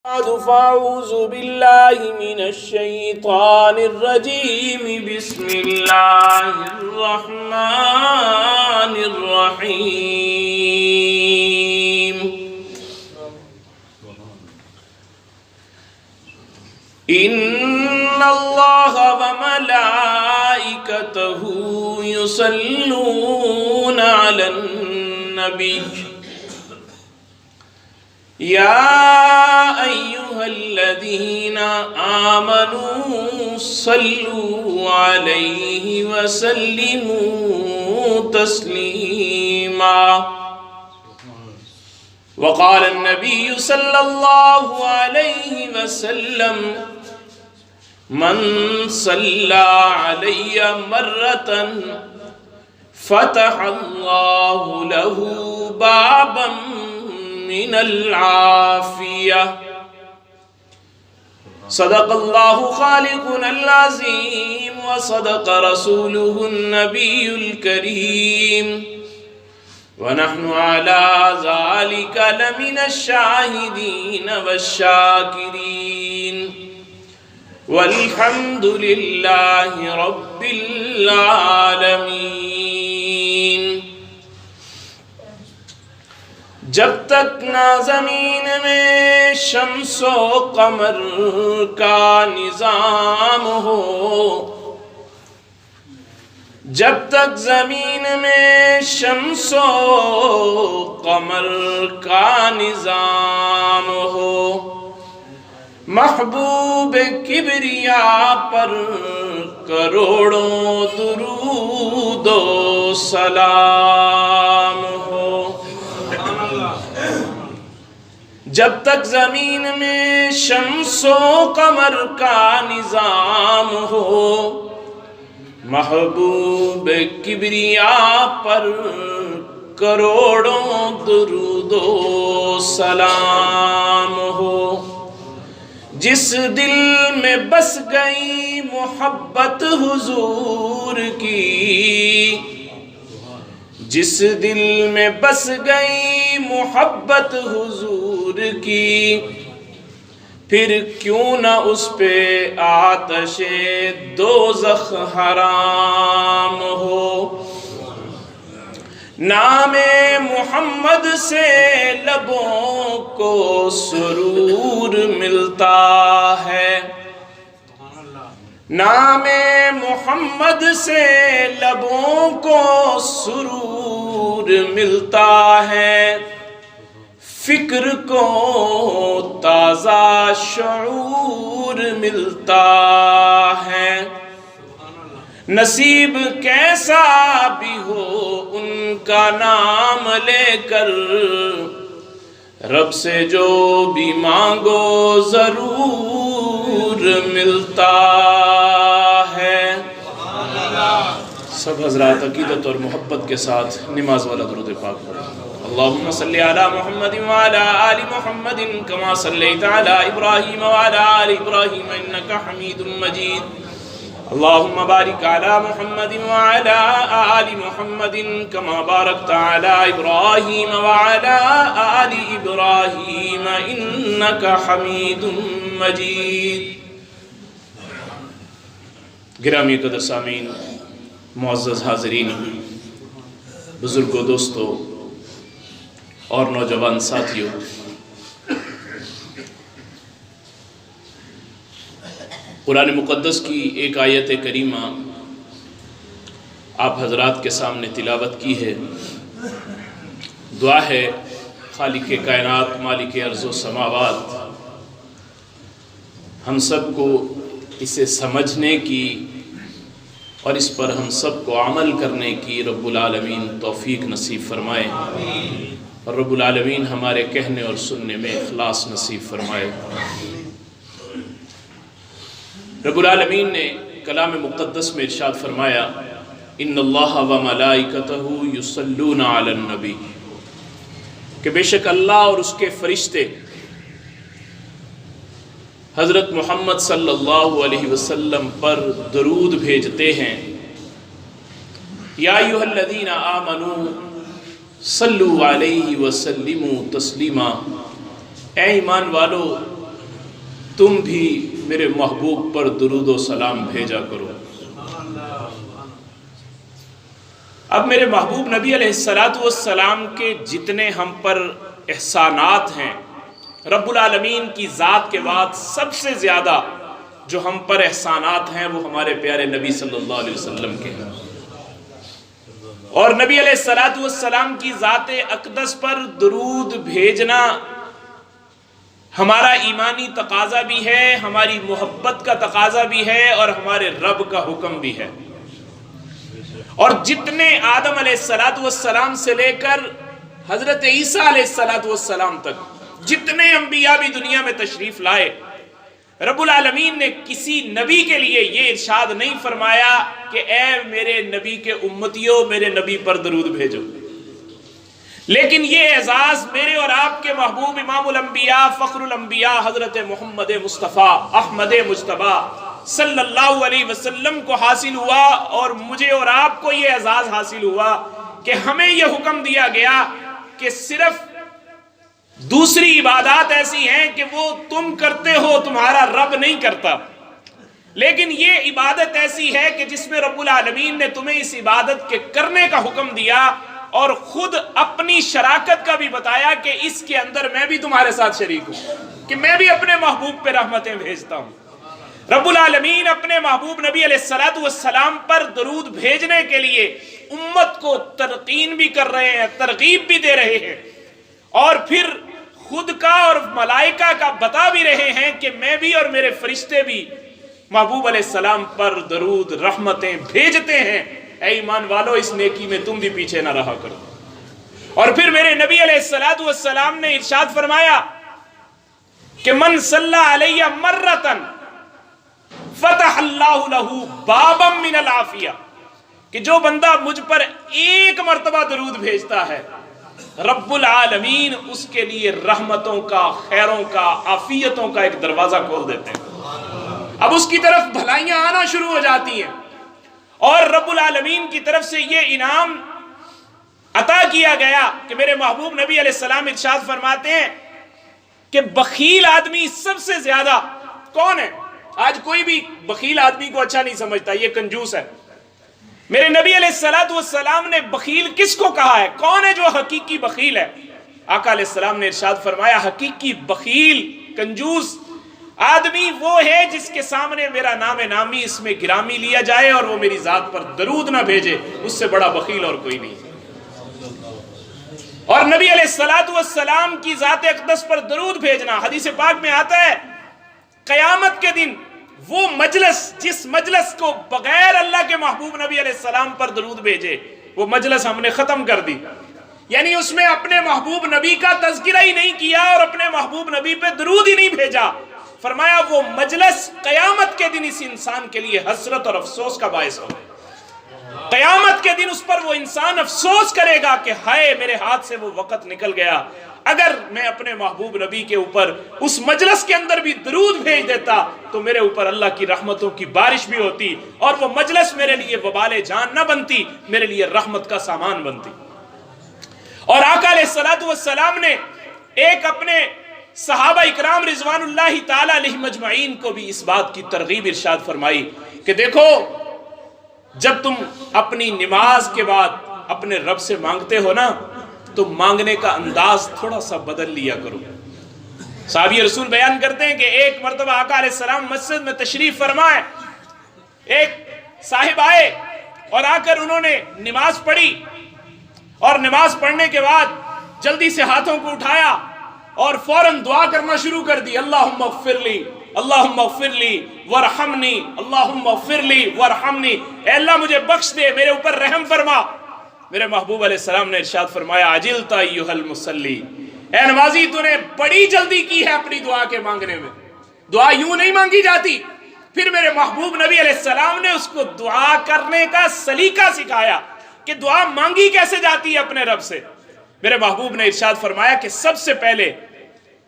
فأعوذ بالله من الشيطان الرجيم بسم الله الرحمن الرحيم إن الله وملائكته يصلون على النبي يا أيها الذين آمنوا صلوا عليه وسلموا تسليما وقال النبي صلى الله عليه وسلم من صلى علي مرة فتح الله له بابا من العافية صدق الله خالقنا العظيم وصدق رسوله النبي الكريم ونحن على ذلك لمن الشاهدين والشاكرين والحمد لله رب العالمين جب تک نہ زمین میں شمس و قمر کا نظام ہو، جب تک زمین میں شمس و قمر کا نظام ہو، محبوب کبریا پر کروڑوں درود و سلام ہو، جب تک زمین میں شمس و قمر کا نظام ہو، محبوب کبریا پر کروڑوں درود و سلام ہو، جس دل میں بس گئی محبت حضور کی، جس دل میں بس گئی محبت حضور کی، پھر کیوں نہ اس پہ آتش دوزخ حرام ہو۔ نام محمد سے لبوں کو سرور ملتا ہے، نام محمد سے لبوں کو سرور ملتا ہے، فکر کو تازہ شعور ملتا ہے، نصیب کیسا بھی ہو ان کا نام لے کر، رب سے جو بھی مانگو ضرور ملتا ہے۔ سب حضرات عقیدت اور محبت کے ساتھ نماز والا درود پاک پڑھیں۔ اللہم صلی علی محمد وعلی آل محمد کما صلیت علی ابراہیم وعلی آل ابراہیم انکا حمید مجید۔ اللہم بارک علی محمد وعلی آل محمد کما بارکت علی ابراہیم وعلی آل ابراہیم انکا حمید مجید۔ گرامی قدر سامعین، معزز حاضرین، بزرگوں، دوستوں اور نوجوان ساتھیوں، قرآن مقدس کی ایک آیت کریمہ آپ حضرات کے سامنے تلاوت کی ہے۔ دعا ہے خالق کائنات، مالک ارض و سماوات، ہم سب کو اسے سمجھنے کی اور اس پر ہم سب کو عمل کرنے کی رب العالمین توفیق نصیب فرمائے، اور رب العالمین ہمارے کہنے اور سننے میں اخلاص نصیب فرمائے۔ رب العالمین نے کلام مقدس میں ارشاد فرمایا، ان اللہ و ملائکتہ یصلون علی النبی، کہ بے شک اللہ اور اس کے فرشتے حضرت محمد صلی اللہ علیہ وسلم پر درود بھیجتے ہیں۔ یا ایھا الذین آمنوا صلو علیہ وسلموا تسلیما، اے ایمان والو تم بھی میرے محبوب پر درود و سلام بھیجا کرو۔ اب میرے محبوب نبی علیہ السلام کے جتنے ہم پر احسانات ہیں، رب العالمین کی ذات کے بعد سب سے زیادہ جو ہم پر احسانات ہیں وہ ہمارے پیارے نبی صلی اللہ علیہ وسلم کے ہیں، اور نبی علیہ السلام کی ذات اقدس پر درود بھیجنا ہمارا ایمانی تقاضا بھی ہے، ہماری محبت کا تقاضا بھی ہے، اور ہمارے رب کا حکم بھی ہے۔ اور جتنے آدم علیہ السلام سے لے کر حضرت عیسیٰ علیہ السلام تک جتنے انبیاء بھی دنیا میں تشریف لائے، رب العالمین نے کسی نبی کے لیے یہ ارشاد نہیں فرمایا کہ اے میرے نبی کے امتیوں میرے نبی پر درود بھیجو، لیکن یہ اعزاز میرے اور آپ کے محبوب امام الانبیاء فخر الانبیاء حضرت محمد مصطفیٰ احمد مجتبی صلی اللہ علیہ وسلم کو حاصل ہوا، اور مجھے اور آپ کو یہ اعزاز حاصل ہوا کہ ہمیں یہ حکم دیا گیا کہ صرف دوسری عبادات ایسی ہیں کہ وہ تم کرتے ہو تمہارا رب نہیں کرتا، لیکن یہ عبادت ایسی ہے کہ جس میں رب العالمین نے تمہیں اس عبادت کے کرنے کا حکم دیا، اور خود اپنی شراکت کا بھی بتایا کہ اس کے اندر میں بھی تمہارے ساتھ شریک ہوں، کہ میں بھی اپنے محبوب پہ رحمتیں بھیجتا ہوں۔ رب العالمین اپنے محبوب نبی علیہ السلام پر درود بھیجنے کے لیے امت کو تلقین بھی کر رہے ہیں، ترغیب بھی دے رہے ہیں، اور پھر خود کا اور ملائکہ کا بتا بھی رہے ہیں کہ میں بھی اور میرے فرشتے بھی محبوب علیہ السلام پر درود رحمتیں بھیجتے ہیں، اے ایمان والو اس نیکی میں تم بھی پیچھے نہ رہا کرو۔ اور پھر میرے نبی علیہ السلام نے ارشاد فرمایا کہ من صلی علیہ مرتن فتح اللہ لہ بابا من العافیہ، کہ جو بندہ مجھ پر ایک مرتبہ درود بھیجتا ہے رب العالمین اس کے لیے رحمتوں کا، خیروں کا، عافیتوں کا ایک دروازہ کھول دیتے ہیں۔ اب اس کی طرف بھلائیاں آنا شروع ہو جاتی ہیں، اور رب العالمین کی طرف سے یہ انعام عطا کیا گیا کہ میرے محبوب نبی علیہ السلام ارشاد فرماتے ہیں کہ بخیل آدمی سب سے زیادہ کون ہے؟ آج کوئی بھی بخیل آدمی کو اچھا نہیں سمجھتا، یہ کنجوس ہے۔ میرے نبی علیہ السلام نے بخیل کس کو کہا ہے؟ کون ہے جو حقیقی بخیل ہے؟ آقا علیہ السلام نے ارشاد فرمایا حقیقی بخیل، کنجوس آدمی وہ ہے جس کے سامنے میرا نام نامی اس میں گرامی لیا جائے اور وہ میری ذات پر درود نہ بھیجے، اس سے بڑا بخیل اور کوئی نہیں۔ اور نبی علیہ السلام کی ذات اقدس پر درود بھیجنا، حدیث پاک میں آتا ہے قیامت کے دن وہ مجلس جس مجلس کو بغیر اللہ کے محبوب نبی علیہ السلام پر درود بھیجے وہ مجلس ہم نے ختم کر دی، یعنی اس میں اپنے محبوب نبی کا تذکرہ ہی نہیں کیا اور اپنے محبوب نبی پہ درود ہی نہیں بھیجا۔ فرمایا وہ مجلس قیامت کے دن اس انسان کے لیے حسرت اور افسوس کا باعث ہو، قیامت کے دن اس پر وہ انسان افسوس کرے گا کہ ہائے میرے ہاتھ سے وہ وقت نکل گیا، اگر میں اپنے محبوب نبی کے اوپر اس مجلس کے اندر بھی درود بھیج دیتا تو میرے اوپر اللہ کی رحمتوں کی بارش بھی ہوتی، اور وہ مجلس میرے لیے وبال جان نہ بنتی، میرے لیے رحمت کا سامان بنتی۔ اور آقا علیہ السلام نے ایک اپنے صحابہ اکرام رضوان اللہ تعالی علیہ مجمعین کو بھی اس بات کی ترغیب ارشاد فرمائی کہ دیکھو جب تم اپنی نماز کے بعد اپنے رب سے مانگتے ہو نا تو مانگنے کا انداز تھوڑا سا بدل لیا کرو۔ صحابی رسول بیان کرتے ہیں کہ ایک مرتبہ آقا علیہ السلام مسجد میں تشریف فرمائے، ایک صاحب آئے اور آ کر انہوں نے نماز پڑھی، اور نماز پڑھنے کے بعد جلدی سے ہاتھوں کو اٹھایا اور فوراً دعا کرنا شروع کر دی، اللہم اغفر لی اللہم اغفر لی ورحمنی اللہم اغفر لی ورحمنی، اے اللہ مجھے بخش دے، میرے اوپر رحم فرما۔ میرے محبوب علیہ السلام نے ارشاد فرمایا عجلت ایھا المصلی، اے نمازی تو نے بڑی جلدی کی ہے اپنی دعا کے مانگنے میں، دعا یوں نہیں مانگی جاتی۔ پھر میرے محبوب نبی علیہ السلام نے اس کو دعا کرنے کا سلیقہ سکھایا کہ دعا مانگی کیسے جاتی ہے اپنے رب سے۔ میرے محبوب نے ارشاد فرمایا کہ سب سے پہلے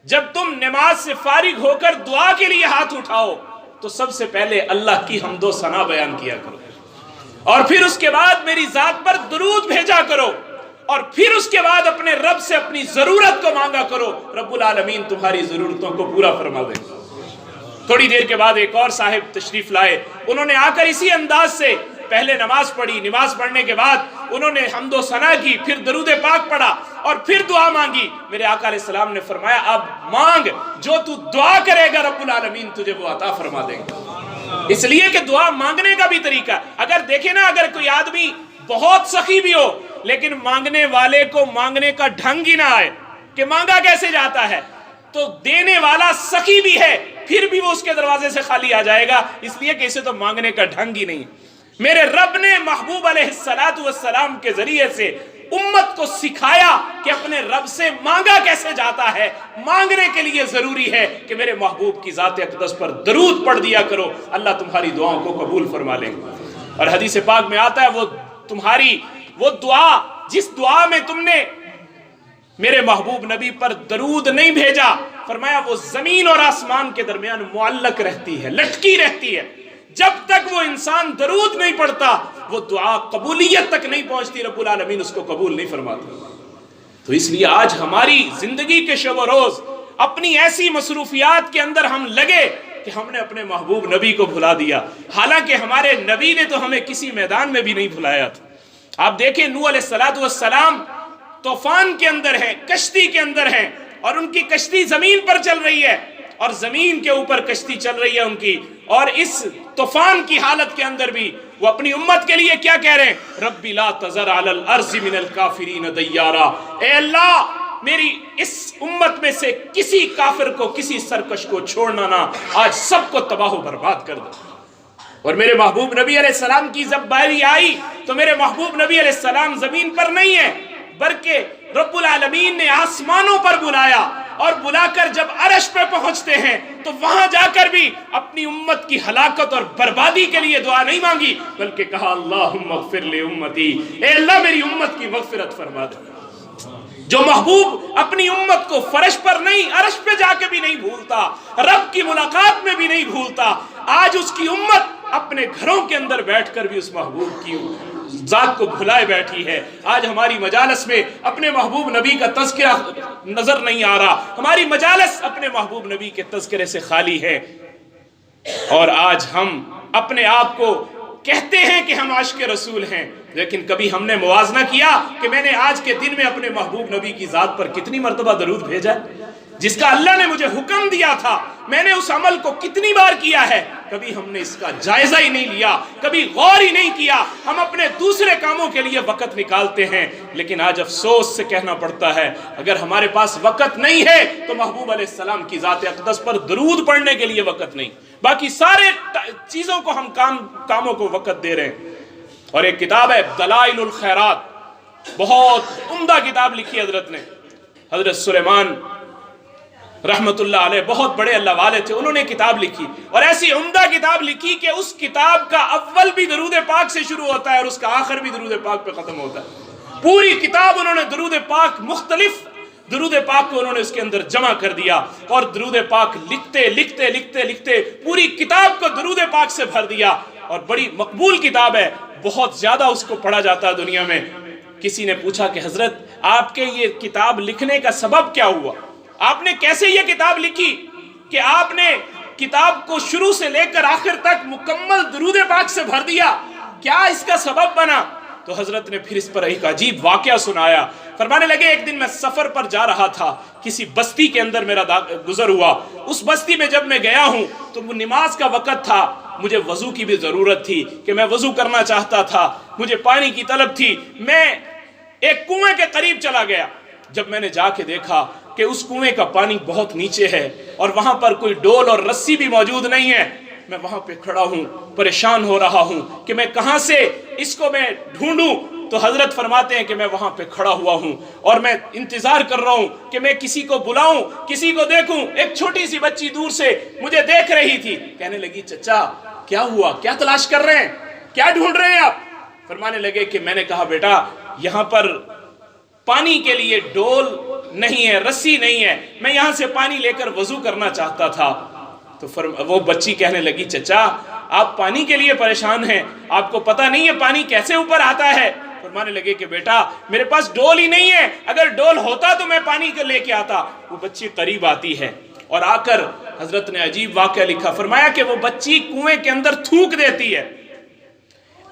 جب تم نماز سے فارغ ہو کر دعا کے لیے ہاتھ اٹھاؤ تو سب سے پہلے اللہ کی حمد و ثنا بیان کیا کرو، اور پھر اس کے بعد میری ذات پر درود بھیجا کرو، اور پھر اس کے بعد اپنے رب سے اپنی ضرورت کو مانگا کرو، رب العالمین تمہاری ضرورتوں کو پورا فرما دے گا۔ تھوڑی دیر کے بعد ایک اور صاحب تشریف لائے، انہوں نے آ کر اسی انداز سے پہلے نماز پڑھی، نماز پڑھنے کے بعد انہوں نے حمد و ثنا کی، پھر درود پاک پڑھا اور پھر دعا مانگی۔ میرے آقا علیہ السلام نے فرمایا اب مانگ، جو تو دعا کرے گا رب العالمین تجھے وہ عطا فرما دیں گے۔ اس لیے کہ دعا مانگنے کا بھی طریقہ، اگر دیکھیں نا، اگر کوئی آدمی بہت سخی بھی ہو لیکن مانگنے والے کو مانگنے کا ڈھنگ ہی نہ آئے کہ مانگا کیسے جاتا ہے، تو دینے والا سخی بھی ہے پھر بھی وہ اس کے دروازے سے خالی آ جائے گا، اس لیے کہ اسے تو مانگنے کا ڈھنگ ہی نہیں۔ میرے رب نے محبوب علیہ السلام کے ذریعے سے امت کو سکھایا کہ اپنے رب سے مانگا کیسے جاتا ہے۔ مانگنے کے لیے ضروری ہے کہ میرے محبوب کی ذات اقدس پر درود پڑھ دیا کرو، اللہ تمہاری دعاؤں کو قبول فرما لیں گے۔ اور حدیث پاک میں آتا ہے وہ دعا جس دعا میں تم نے میرے محبوب نبی پر درود نہیں بھیجا، فرمایا وہ زمین اور آسمان کے درمیان معلق رہتی ہے، لٹکی رہتی ہے۔ جب تک وہ انسان درود نہیں پڑھتا وہ دعا قبولیت تک نہیں پہنچتی، رب العالمین اس کو قبول نہیں فرماتا۔ تو اس لیے آج ہماری زندگی کے شب و روز اپنی ایسی مصروفیات کے اندر ہم لگے کہ ہم نے اپنے محبوب نبی کو بھلا دیا، حالانکہ ہمارے نبی نے تو ہمیں کسی میدان میں بھی نہیں بھلایا تھا۔ آپ دیکھیں نوح علیہ السلام طوفان کے اندر ہیں، کشتی کے اندر ہیں، اور ان کی کشتی زمین پر چل رہی ہے اور زمین کے اوپر کشتی چل رہی ہے ان کی، اور اس طوفان کی حالت کے اندر بھی وہ اپنی امت کے لیے کیا کہہ رہے ہیں؟ ربی لا تذر علی الارض من الکافرین دیارا، اے اللہ میری اس امت میں سے کسی کافر کو، کسی سرکش کو چھوڑنا نہ، آج سب کو تباہ و برباد کر دو۔ اور میرے محبوب نبی علیہ السلام کی جب باری آئی تو میرے محبوب نبی علیہ السلام زمین پر نہیں ہے، بلکہ رب العالمین نے آسمانوں پر بلایا، اور بلا کر جب عرش پہ پہنچتے ہیں تو وہاں جا کر بھی اپنی امت کی ہلاکت اور بربادی کے لیے دعا نہیں مانگی، بلکہ کہا اللہم اغفر لی امتی، اے اللہ میری امت کی مغفرت فرما دے۔ جو محبوب اپنی امت کو فرش پر نہیں، عرش پہ جا کے بھی نہیں بھولتا، رب کی ملاقات میں بھی نہیں بھولتا، آج اس کی امت اپنے گھروں کے اندر بیٹھ کر بھی اس محبوب کی ذات کو بھلائے بیٹھی ہے۔ آج ہماری مجالس میں اپنے محبوب نبی کا تذکرہ نظر نہیں آ رہا، ہماری مجالس اپنے محبوب نبی کے تذکرے سے خالی ہے، اور آج ہم اپنے آپ کو کہتے ہیں کہ ہم عاشق رسول ہیں، لیکن کبھی ہم نے موازنہ کیا کہ میں نے آج کے دن میں اپنے محبوب نبی کی ذات پر کتنی مرتبہ درود بھیجا ہے؟ جس کا اللہ نے مجھے حکم دیا تھا میں نے اس عمل کو کتنی بار کیا ہے؟ کبھی ہم نے اس کا جائزہ ہی نہیں لیا، کبھی غور ہی نہیں کیا۔ ہم اپنے دوسرے کاموں کے لیے وقت نکالتے ہیں، لیکن آج افسوس سے کہنا پڑتا ہے اگر ہمارے پاس وقت نہیں ہے تو محبوب علیہ السلام کی ذات اقدس پر درود پڑھنے کے لیے وقت نہیں، باقی سارے چیزوں کو ہم کاموں کو وقت دے رہے ہیں۔ اور ایک کتاب ہے دلائل الخیرات، بہت عمدہ کتاب لکھی حضرت نے، حضرت سلیمان رحمت اللہ علیہ بہت بڑے اللہ والے تھے، انہوں نے کتاب لکھی، اور ایسی عمدہ کتاب لکھی کہ اس کتاب کا اول بھی درود پاک سے شروع ہوتا ہے اور اس کا آخر بھی درود پاک پہ ختم ہوتا ہے۔ پوری کتاب انہوں نے درود پاک، مختلف درود پاک کو انہوں نے اس کے اندر جمع کر دیا، اور درود پاک لکھتے پوری کتاب کو درود پاک سے بھر دیا، اور بڑی مقبول کتاب ہے، بہت زیادہ اس کو پڑھا جاتا ہے دنیا میں۔ کسی نے پوچھا کہ حضرت آپ کے یہ کتاب لکھنے کا سبب کیا ہوا؟ آپ نے کیسے یہ کتاب لکھی کہ آپ نے کتاب کو شروع سے لے کر آخر تک مکمل درود پاک سے بھر دیا؟ کیا اس کا سبب بنا؟ تو حضرت نے پھر اس پر ایک عجیب واقعہ سنایا۔ فرمانے لگے ایک دن میں سفر پر جا رہا تھا، کسی بستی کے اندر میرا گزر ہوا، اس بستی میں جب میں گیا ہوں تو وہ نماز کا وقت تھا، مجھے وضو کی بھی ضرورت تھی کہ میں وضو کرنا چاہتا تھا، مجھے پانی کی طلب تھی، میں ایک کنویں کے قریب چلا گیا۔ جب میں نے جا کے دیکھا کہ اس کنویں کا پانی بہت نیچے ہے اور وہاں پر کوئی ڈول اور رسی بھی موجود نہیں ہے، میں وہاں پہ کھڑا ہوں، پریشان ہو رہا ہوں کہ میں کہاں سے اس کو میں ڈھونڈوں۔ تو حضرت فرماتے ہیں کہ میں وہاں پہ کھڑا ہوا ہوں اور میں انتظار کر رہا ہوں کہ میں کسی کو بلاؤں، کسی کو دیکھوں۔ ایک چھوٹی سی بچی دور سے مجھے دیکھ رہی تھی، کہنے لگی چچا کیا ہوا، کیا تلاش کر رہے ہیں، کیا ڈھونڈ رہے ہیں آپ؟ فرمانے لگے کہ میں نے کہا بیٹا یہاں پر پانی کے لیے ڈول نہیں ہے، رسی نہیں ہے، میں یہاں سے پانی لے کر وضو کرنا چاہتا تھا۔ تو وہ بچی کہنے لگی چچا آپ پانی کے لیے پریشان ہیں، آپ کو پتہ نہیں ہے پانی کیسے اوپر آتا ہے؟ فرمانے لگے کہ بیٹا میرے پاس ڈول ہی نہیں ہے، اگر ڈول ہوتا تو میں پانی کو لے کے آتا۔ وہ بچی قریب آتی ہے اور آ کر حضرت نے عجیب واقعہ لکھا، فرمایا کہ وہ بچی کنویں کے اندر تھوک دیتی ہے،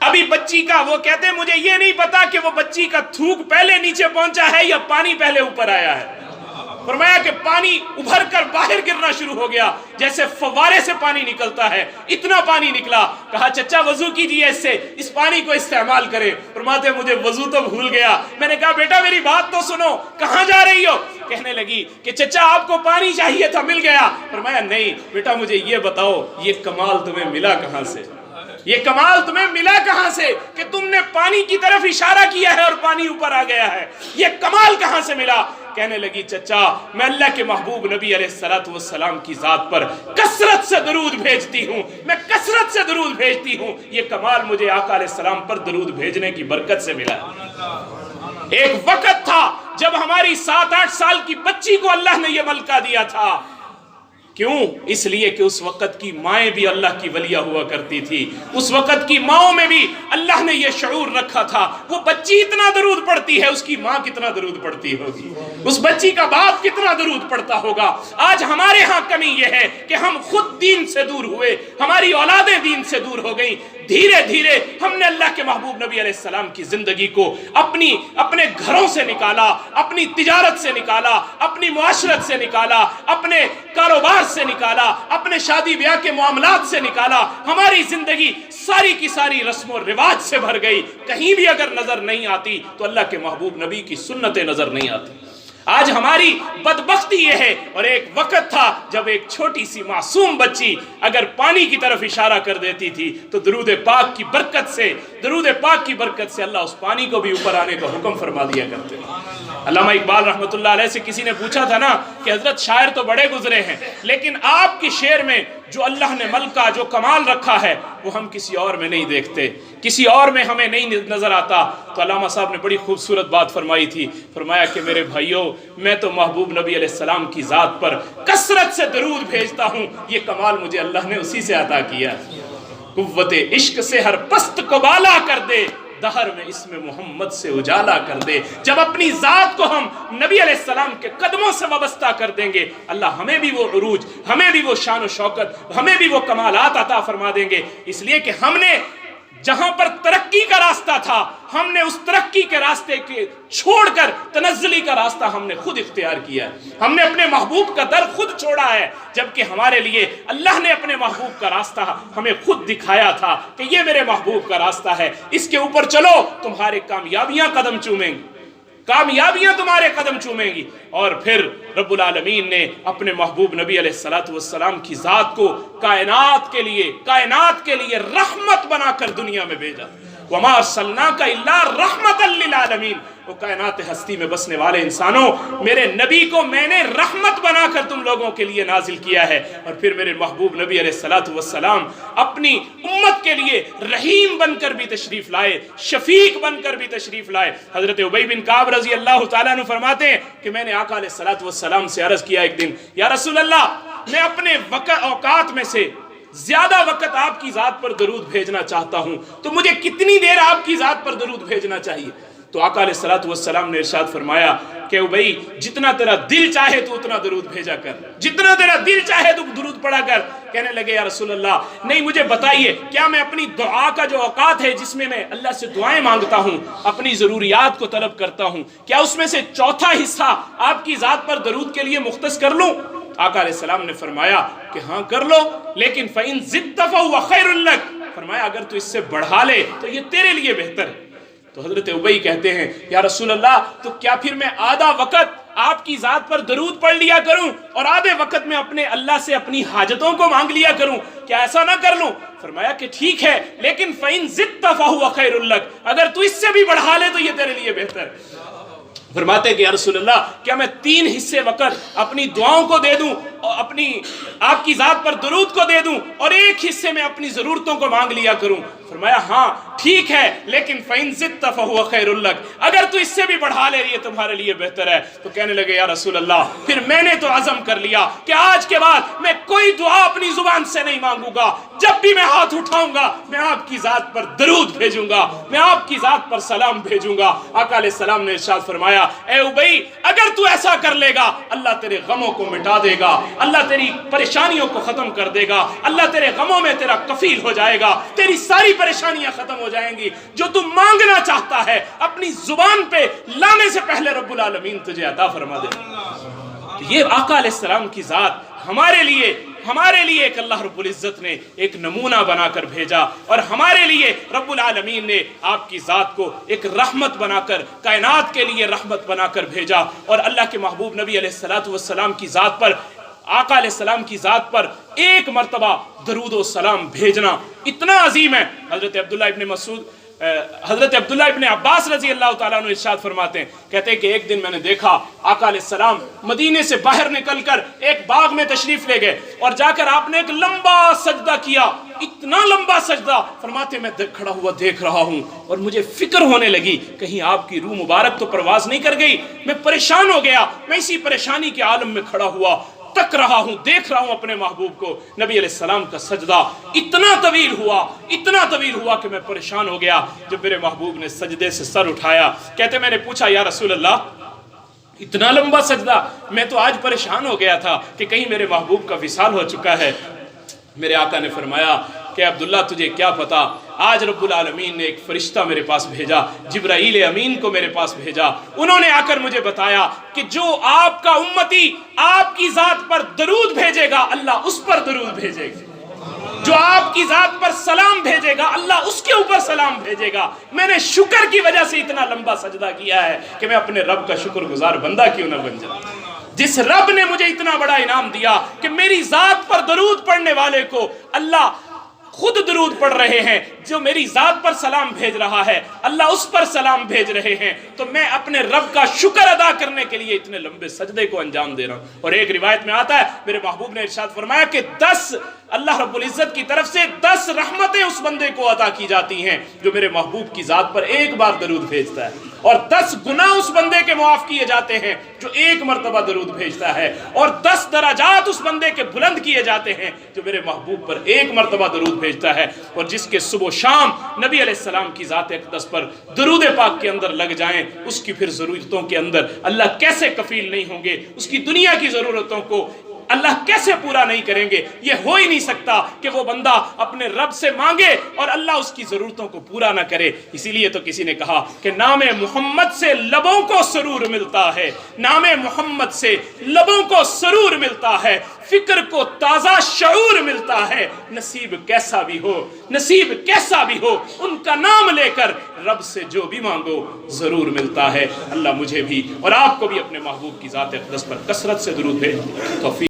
ابھی بچی کا وہ کہتے ہیں مجھے یہ نہیں پتا کہ وہ بچی کا تھوک پہلے نیچے پہنچا ہے یا پانی پہلے اوپر آیا ہے۔ فرمایا کہ پانی ابھر کر باہر گرنا شروع ہو گیا، جیسے فوارے سے پانی نکلتا ہے، اتنا پانی نکلا۔ کہا چچا وضو کیجئے اس سے، اس پانی کو استعمال کریں۔ فرماتے مجھے وضو تو بھول گیا۔ میں نے کہا بیٹا میری بات تو سنو، کہاں جا رہی ہو؟ کہنے لگی کہ چچا آپ کو پانی چاہیے تھا، مل گیا۔ فرمایا نہیں بیٹا مجھے یہ بتاؤ یہ کمال تمہیں ملا کہاں سے؟ یہ کمال تمہیں ملا کہاں سے کہ تم نے پانی کی طرف اشارہ کیا ہے اور پانی اوپر آ گیا ہے؟ یہ کمال کہاں سے ملا؟ کہنے لگی چچا میں اللہ کے محبوب نبی علیہ السلام کی ذات پر کثرت سے درود بھیجتی ہوں، میں کثرت سے درود بھیجتی ہوں، یہ کمال مجھے آقا علیہ السلام پر درود بھیجنے کی برکت سے ملا۔ ایک وقت تھا جب ہماری 7-8 سال کی بچی کو اللہ نے یہ ملکہ دیا تھا، کیوں؟ اس لیے کہ اس وقت کی مائیں بھی اللہ کی ولیہ ہوا کرتی تھی، اس وقت کی ماؤں میں بھی اللہ نے یہ شعور رکھا تھا، وہ بچی اتنا درود پڑھتی ہے، اس کی ماں کتنا درود پڑھتی ہوگی، اس بچی کا باپ کتنا درود پڑھتا ہوگا۔ آج ہمارے ہاں کمی یہ ہے کہ ہم خود دین سے دور ہوئے، ہماری اولادیں دین سے دور ہو گئیں، دھیرے دھیرے ہم نے اللہ کے محبوب نبی علیہ السلام کی زندگی کو اپنے گھروں سے نکالا، اپنی تجارت سے نکالا، اپنی معاشرت سے نکالا، اپنے کاروبار سے نکالا، اپنے شادی بیاہ کے معاملات سے نکالا۔ ہماری زندگی ساری کی ساری رسم و رواج سے بھر گئی، کہیں بھی اگر نظر نہیں آتی تو اللہ کے محبوب نبی کی سنتیں نظر نہیں آتی۔ آج ہماری بدبختی یہ ہے، اور ایک وقت تھا جب ایک چھوٹی سی معصوم بچی اگر پانی کی طرف اشارہ کر دیتی تھی تو درود پاک کی برکت سے اللہ اس پانی کو بھی اوپر آنے کا حکم فرما دیا کرتے ہیں۔ علامہ اقبال رحمۃ اللہ علیہ سے کسی نے پوچھا تھا نا کہ حضرت شاعر تو بڑے گزرے ہیں، لیکن آپ کے شعر میں جو اللہ نے ملکہ جو کمال رکھا ہے وہ ہم کسی اور میں نہیں دیکھتے، کسی اور میں ہمیں نہیں نظر آتا۔ تو علامہ صاحب نے بڑی خوبصورت بات فرمائی تھی، فرمایا کہ میرے بھائیوں میں تو محبوب نبی علیہ السلام کی ذات پر کثرت سے درود بھیجتا ہوں، یہ کمال مجھے اللہ نے اسی سے عطا کیا۔ قوت عشق سے ہر پست کو بالا کر دے، دہر میں اسم محمد سے اجالا کر دے۔ جب اپنی ذات کو ہم نبی علیہ السلام کے قدموں سے وابستہ کر دیں گے، اللہ ہمیں بھی وہ عروج، ہمیں بھی وہ شان و شوکت، ہمیں بھی وہ کمالات عطا فرما دیں گے۔ اس لیے کہ ہم نے جہاں پر ترقی کا راستہ تھا، ہم نے اس ترقی کے راستے کے چھوڑ کر تنزلی کا راستہ ہم نے خود اختیار کیا ہے، ہم نے اپنے محبوب کا در خود چھوڑا ہے، جبکہ ہمارے لیے اللہ نے اپنے محبوب کا راستہ ہمیں خود دکھایا تھا کہ یہ میرے محبوب کا راستہ ہے، اس کے اوپر چلو تمہارے کامیابیاں قدم چومیں گی، کامیابیاں تمہارے قدم چومیں گی۔ اور پھر رب العالمین نے اپنے محبوب نبی علیہ السلام کی ذات کو کائنات کے لیے رحمت بنا کر دنیا میں بھیجا۔ وَمَا أَرْسَلْنَاكَ إِلَّا رَحْمَةً لِّلْعَالَمِينَ، وہ کائنات ہستی میں بسنے والے انسانوں، میرے نبی کو میں نے رحمت بنا کر تم لوگوں کے لیے نازل کیا ہے۔ اور پھر میرے محبوب نبی علیہ السلام اپنی امت کے لیے رحیم بن کر بھی تشریف لائے، شفیق بن کر بھی تشریف لائے۔ حضرت ابی بن کعب رضی اللہ تعالیٰ عنہ فرماتے ہیں کہ میں نے آقا علیہ السلام سے عرض کیا ایک دن، یا رسول اللہ میں اپنے اوقات میں سے زیادہ وقت آپ کی ذات پر درود بھیجنا چاہتا ہوں، تو مجھے کتنی دیر آپ کی ذات پر درود بھیجنا چاہیے؟ تو آقا علیہ السلام نے ارشاد فرمایا کہ بھائی جتنا تیرا دل چاہے تو اتنا درود بھیجا کر، جتنا تیرا دل چاہے تو درود پڑھا کر۔ کہنے لگے یا رسول اللہ نہیں مجھے بتائیے کیا میں اپنی دعا کا جو اوقات ہے جس میں میں اللہ سے دعائیں مانگتا ہوں، اپنی ضروریات کو طلب کرتا ہوں، کیا اس میں سے چوتھا حصہ آپ کی ذات پر درود کے لیے مختص کر لوں؟ آقا علیہ السلام نے فرمایا کہ ہاں کر لو، لیکن فَإِن زِدْتَ فَهُوَ خَيْرٌ لَكَ، فرمایا اگر تو اس سے بڑھا لے تو یہ تیرے لیے بہتر ہے۔ تو حضرت ابی کہتے ہیں یا رسول اللہ تو کیا پھر میں آدھا وقت آپ کی ذات پر درود پڑھ لیا کروں اور آدھے وقت میں اپنے اللہ سے اپنی حاجتوں کو مانگ لیا کروں، کیا ایسا نہ کر لوں؟ فرمایا کہ ٹھیک ہے، لیکن فَإِن زِدْتَ فَهُوَ خَيْرٌ لَكَ، اگر تو اس سے بھی بڑھا لے تو یہ تیرے لیے بہتر ہے۔ فرماتے کہ یا رسول اللہ کیا میں 3 حصے وقت اپنی دعاؤں کو دے دوں اور اپنی آپ کی ذات پر درود کو دے دوں اور 1 حصے میں اپنی ضرورتوں کو مانگ لیا کروں؟ فرمایا ہاں ٹھیک ہے، لیکن فَإِن زِدْتَ فَهُوَ خَيْرٌ لَكَ، اگر تو اس سے بھی بڑھا لے یہ تمہارے لیے بہتر ہے۔ تو کہنے لگے یا رسول اللہ پھر میں نے تو عزم کر لیا کہ آج کے بعد میں کوئی دعا اپنی زبان سے نہیں مانگوں گا، جب بھی میں ہاتھ اٹھاؤں گا میں آپ کی ذات پر درود بھیجوں گا، میں آپ کی ذات پر سلام بھیجوں گا۔ آقا علیہ السلام نے ارشاد فرمایا اے ابی اگر تو ایسا کر لے گا اللہ تیرے غموں کو مٹا دے گا، اللہ تیری پریشانیوں کو ختم کر دے گا، اللہ تیرے غموں میں تیرا کفیل ہو جائے گا، تیری ساری پریشانیاں ختم ہو جائیں گی، جو تو مانگنا چاہتا ہے اپنی زبان پہ لانے سے پہلے رب العالمین تجھے عطا فرما دے۔ یہ آقا علیہ السلام کی ذات ہمارے لیے ایک اللہ رب العزت نے ایک نمونہ بنا کر بھیجا، اور ہمارے لیے رب العالمین نے آپ کی ذات کو ایک رحمت بنا کر، کائنات کے لیے رحمت بنا کر بھیجا۔ اور اللہ کے محبوب نبی علیہ السلام کی ذات پر، آقا علیہ السلام کی ذات پر ایک مرتبہ درود و سلام بھیجنا اتنا عظیم ہے۔ حضرت عبداللہ ابن عباس رضی اللہ تعالیٰ عنہ ارشاد فرماتے ہیں، کہتے ہیں کہ ایک دن میں نے دیکھا آقا علیہ السلام مدینے سے باہر نکل کر ایک باغ میں تشریف لے گئے، اور جا کر آپ نے ایک لمبا سجدہ کیا، اتنا لمبا سجدہ، فرماتے میں کھڑا ہوا دیکھ رہا ہوں اور مجھے فکر ہونے لگی کہیں آپ کی روح مبارک تو پرواز نہیں کر گئی۔ میں پریشان ہو گیا، میں اسی پریشانی کے عالم میں کھڑا ہوا، تک رہا ہوں، دیکھ رہا ہوں اپنے محبوب کو۔ نبی علیہ السلام کا سجدہ اتنا طویل ہوا کہ میں پریشان ہو گیا۔ جب میرے محبوب نے سجدے سے سر اٹھایا، کہتے میں نے پوچھا یا رسول اللہ اتنا لمبا سجدہ، میں تو آج پریشان ہو گیا تھا کہ کہیں میرے محبوب کا وصال ہو چکا ہے۔ میرے آقا نے فرمایا کہ عبداللہ تجھے کیا پتا، آج رب العالمین نے ایک فرشتہ میرے پاس بھیجا، جبرائیل امین کو میرے پاس بھیجا، انہوں نے آ کر مجھے بتایا کہ جو آپ کا امتی آپ کی ذات پر درود بھیجے گا اللہ اس پر درود بھیجے گا، جو آپ کی ذات پر سلام بھیجے گا اللہ اس کے اوپر سلام بھیجے گا۔ میں نے شکر کی وجہ سے اتنا لمبا سجدہ کیا ہے کہ میں اپنے رب کا شکر گزار بندہ کیوں نہ بن جاؤں۔ جس رب نے مجھے اتنا بڑا انعام دیا کہ میری ذات پر درود پڑھنے والے کو اللہ خود درود پڑھ رہے ہیں، جو میری ذات پر سلام بھیج رہا ہے اللہ اس پر سلام بھیج رہے ہیں، تو میں اپنے رب کا شکر ادا کرنے کے لیے اتنے لمبے سجدے کو انجام دے رہا ہوں۔ اور ایک روایت میں آتا ہے میرے محبوب نے ارشاد فرمایا کہ 10 اللہ رب العزت کی طرف سے 10 رحمتیں اس بندے کو عطا کی جاتی ہیں جو میرے محبوب کی ذات پر ایک بار درود بھیجتا ہے، اور 10 گناہ اس بندے کے معاف کیے جاتے ہیں جو ایک مرتبہ درود بھیجتا ہے، اور 10 درجات اس بندے کے بلند کیے جاتے ہیں جو میرے محبوب پر ایک مرتبہ درود بھیجتا ہے۔ اور جس کے صبح و شام نبی علیہ السلام کی ذات اقدس پر درود پاک کے اندر لگ جائیں، اس کی پھر ضرورتوں کے اندر اللہ کیسے کفیل نہیں ہوں گے، اس کی دنیا کی ضرورتوں کو اللہ کیسے پورا نہیں کریں گے۔ یہ ہو ہی نہیں سکتا کہ وہ بندہ اپنے رب سے مانگے اور اللہ اس کی ضرورتوں کو پورا نہ کرے۔ اسی لیے تو کسی نے کہا کہ نام محمد سے لبوں کو سرور ملتا ہے، نام محمد سے لبوں کو سرور ملتا ہے، فکر کو تازہ شعور ملتا ہے۔ نصیب کیسا بھی ہو ان کا نام لے کر رب سے جو بھی مانگو ضرور ملتا ہے۔ اللہ مجھے بھی اور آپ کو بھی اپنے محبوب کی ذات اقدس پر کثرت سے درود بھیج توفیق